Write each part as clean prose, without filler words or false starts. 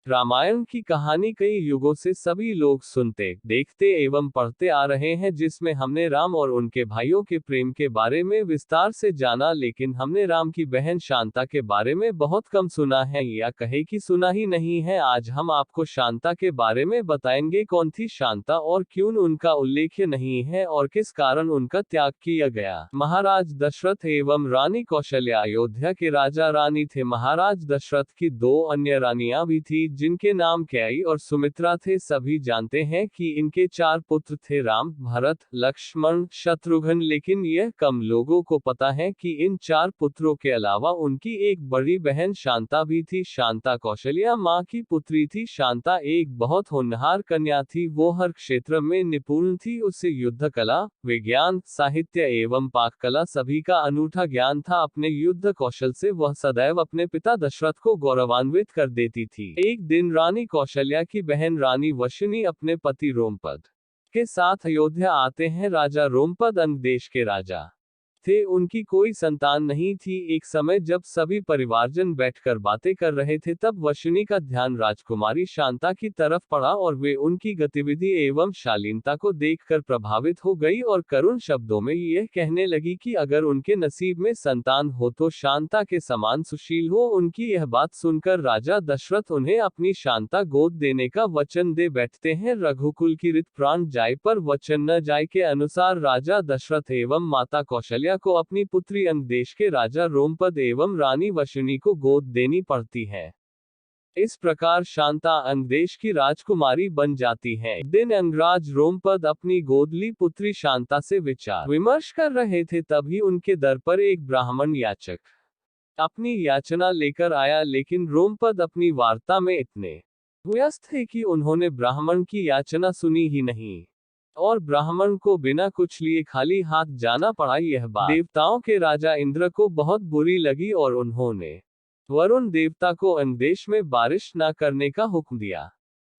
रामायण की कहानी कई युगों से सभी लोग सुनते, देखते एवं पढ़ते आ रहे हैं, जिसमें हमने राम और उनके भाइयों के प्रेम के बारे में विस्तार से जाना, लेकिन हमने राम की बहन शांता के बारे में बहुत कम सुना है, या कहे कि सुना ही नहीं है। आज हम आपको शांता के बारे में बताएंगे, कौन थी शांता और क्यों उनका उल्लेख नहीं है और किस कारण उनका त्याग किया गया। महाराज दशरथ एवं रानी कौशल्या अयोध्या के राजा रानी थे। महाराज दशरथ की दो अन्य रानियां भी थी, जिनके नाम कैकेयी और सुमित्रा थे। सभी जानते हैं कि इनके 4 पुत्र थे, राम, भरत, लक्ष्मण, शत्रुघ्न, लेकिन यह कम लोगों को पता है कि इन 4 पुत्रों के अलावा उनकी एक बड़ी बहन शांता भी थी। शांता कौशल्या माँ की पुत्री थी। शांता एक बहुत होनहार कन्या थी। वो हर क्षेत्र में निपुण थी। उसे युद्ध कला, विज्ञान, साहित्य एवं पाक कला सभी का अनूठा ज्ञान था। अपने युद्ध कौशल से वह सदैव अपने पिता दशरथ को गौरवान्वित कर देती थी। एक दिन रानी कौशल्या की बहन रानी वशिनी अपने पति रोमपद के साथ अयोध्या आते हैं। राजा रोमपद अंग देश के राजा थे। उनकी कोई संतान नहीं थी। एक समय जब सभी परिवारजन बैठकर बातें कर रहे थे, तब वशिनी का ध्यान राजकुमारी शांता की तरफ पड़ा और वे उनकी गतिविधि एवं शालीनता को देखकर प्रभावित हो गई और करुण शब्दों में यह कहने लगी कि अगर उनके नसीब में संतान हो तो शांता के समान सुशील हो। उनकी यह बात सुनकर राजा दशरथ उन्हें अपनी शांता गोद देने का वचन दे बैठते हैं। रघुकुल की रीत प्राण जाए पर वचन न जाए के अनुसार राजा दशरथ एवं माता कौशल्या को अपनी पुत्री अंग देश के राजा रोमपद एवं रानी वशिनी को गोद देनी पड़ती है। इस प्रकार शांता अंग देश की राजकुमारी बन जाती है। एक दिन अंगराज रोमपद अपनी गोदली पुत्री शांता से विचार विमर्श कर रहे थे, तभी उनके दर पर एक ब्राह्मण याचक अपनी याचना लेकर आया, लेकिन रोमपद अपनी वार्ता में इतने व्यस्त थे कि उन्होंने ब्राह्मण की याचना सुनी ही नहीं और ब्राह्मण को बिना कुछ लिए खाली हाथ जाना पड़ा। यह बात देवताओं के राजा इंद्र को बहुत बुरी लगी और उन्होंने वरुण देवता को अंगदेश में बारिश न करने का हुक्म दिया।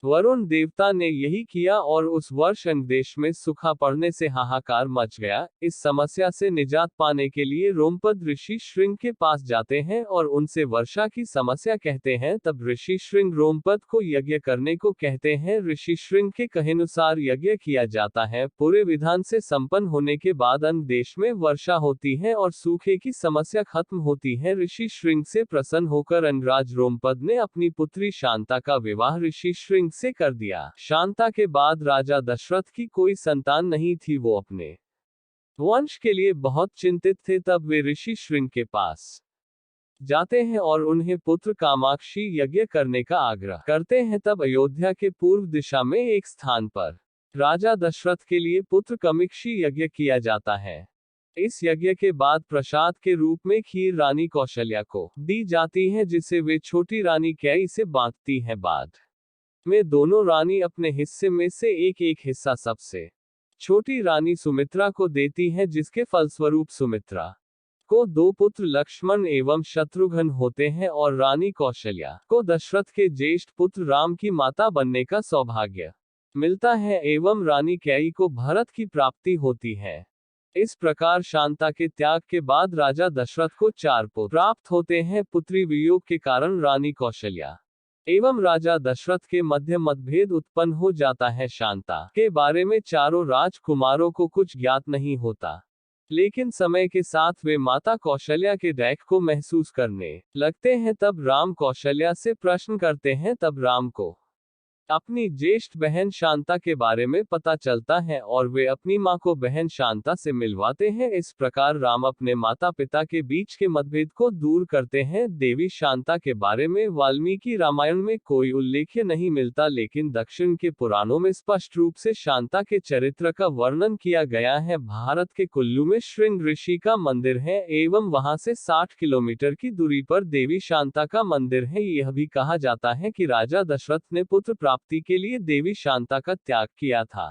वरुण देवता ने यही किया और उस वर्ष अंगदेश में सूखा पड़ने से हाहाकार मच गया। इस समस्या से निजात पाने के लिए रोमपद ऋषि श्रृंग के पास जाते हैं और उनसे वर्षा की समस्या कहते हैं। तब ऋषि श्रृंग रोमपद को यज्ञ करने को कहते हैं। ऋषि श्रृंग के कहेनुसार यज्ञ किया जाता है। पूरे विधान से संपन्न होने के बाद अंगदेश में वर्षा होती है और सूखे की समस्या खत्म होती है। ऋषि श्रृंग से प्रसन्न होकर अंगराज रोमपद ने अपनी पुत्री शांता का विवाह ऋषि श्रृंग से कर दिया। शांता के बाद राजा दशरथ की कोई संतान नहीं थी। वो अपने वंश के लिए बहुत चिंतित थे। तब वे ऋषि श्रृंग के पास जाते हैं और उन्हें पुत्र कामाक्षी यज्ञ करने का आग्रह करते हैं। तब अयोध्या के पूर्व दिशा में एक स्थान पर राजा दशरथ के लिए पुत्र कामाक्षी यज्ञ किया जाता है। इस यज्ञ के बाद प्रसाद के रूप में खीर रानी कौशल्या को दी जाती है, जिसे वे छोटी रानी कैकेयी से बांटती हैं। बाद में दोनों रानी अपने हिस्से में से एक एक हिस्सा सबसे छोटी रानी सुमित्रा को देती हैं, जिसके फलस्वरूप सुमित्रा को 2 पुत्र लक्ष्मण एवं शत्रुघ्न होते हैं और रानी कौशल्या को दशरथ के ज्येष्ठ पुत्र राम की माता बनने का सौभाग्य मिलता है एवं रानी कैकेयी को भरत की प्राप्ति होती है। इस प्रकार शांता के त्याग के बाद राजा दशरथ को 4 पुत्र प्राप्त होते हैं। पुत्री वियोग के कारण रानी कौशल्या एवं राजा दशरथ के मध्य मतभेद उत्पन्न हो जाता है। शांता के बारे में चारों राजकुमारों को कुछ ज्ञात नहीं होता, लेकिन समय के साथ वे माता कौशल्या के दैख को महसूस करने लगते हैं। तब राम कौशल्या से प्रश्न करते हैं। तब राम को अपनी ज्येष्ठ बहन शांता के बारे में पता चलता है और वे अपनी मां को बहन शांता से मिलवाते हैं। इस प्रकार राम अपने माता पिता के बीच के मतभेद को दूर करते हैं। देवी शांता के बारे में वाल्मीकि रामायण में कोई उल्लेख नहीं मिलता, लेकिन दक्षिण के पुराणों में स्पष्ट रूप से शांता के चरित्र का वर्णन किया गया है। भारत के कुल्लू में श्रृंग ऋषि का मंदिर है एवं वहां से 60 किलोमीटर की दूरी पर देवी शांता का मंदिर है। यह भी कहा जाता है कि राजा दशरथ ने पुत्र प्राप्ति के लिए देवी शांता का त्याग किया था।